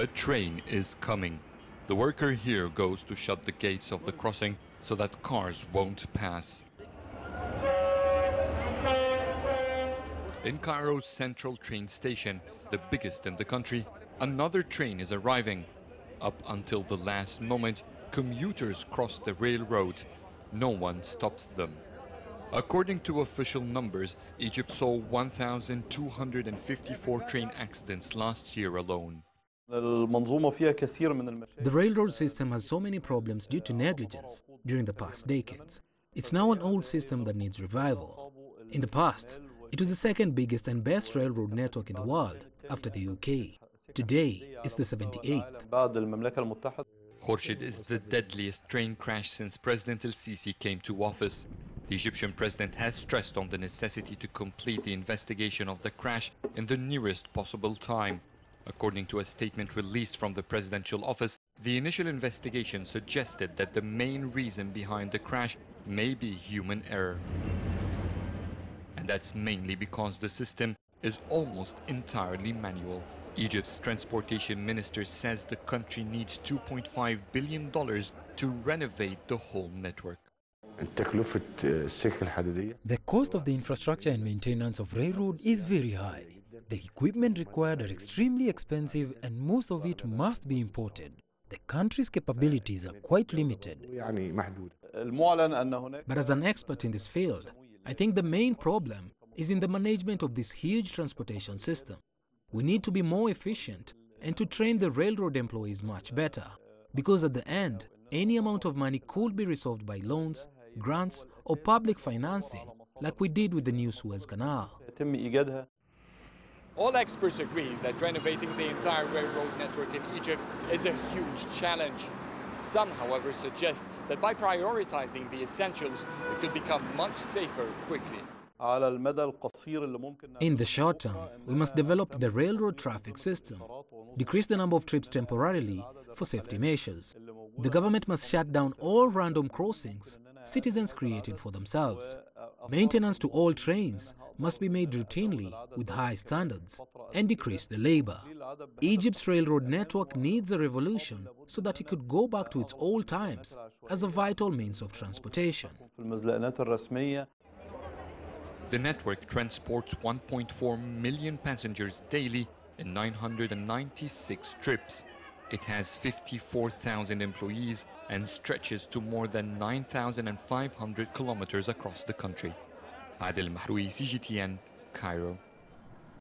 A train is coming. The worker here goes to shut the gates of the crossing so that cars won't pass. In Cairo's central train station, the biggest in the country, another train is arriving. Up until the last moment, commuters cross the railroad. No one stops them. According to official numbers, Egypt saw 1,254 train accidents last year alone. The railroad system has so many problems due to negligence during the past decades. It's now an old system that needs revival. In the past, it was the second biggest and best railroad network in the world after the UK. Today, it's the 78th. Khurshid is the deadliest train crash since President El-Sisi came to office. The Egyptian president has stressed on the necessity to complete the investigation of the crash in the nearest possible time. According to a statement released from the presidential office, the initial investigation suggested that the main reason behind the crash may be human error. And that's mainly because the system is almost entirely manual. Egypt's transportation minister says the country needs $2.5 billion to renovate the whole network. The cost of the infrastructure and maintenance of railroad is very high. The equipment required are extremely expensive and most of it must be imported. The country's capabilities are quite limited. But as an expert in this field, I think the main problem is in the management of this huge transportation system. We need to be more efficient and to train the railroad employees much better, because at the end, any amount of money could be resolved by loans, grants or public financing, like we did with the new Suez Canal. All experts agree that renovating the entire railroad network in Egypt is a huge challenge. Some, however, suggest that by prioritizing the essentials, it could become much safer quickly. In the short term, we must develop the railroad traffic system, decrease the number of trips temporarily for safety measures. The government must shut down all random crossings citizens created for themselves. Maintenance to all trains must be made routinely with high standards and decrease the labor. Egypt's railroad network needs a revolution so that it could go back to its old times as a vital means of transportation. The network transports 1.4 million passengers daily in 996 trips. It has 54,000 employees and stretches to more than 9,500 kilometers across the country. Adel Mahroui, CGTN, Cairo.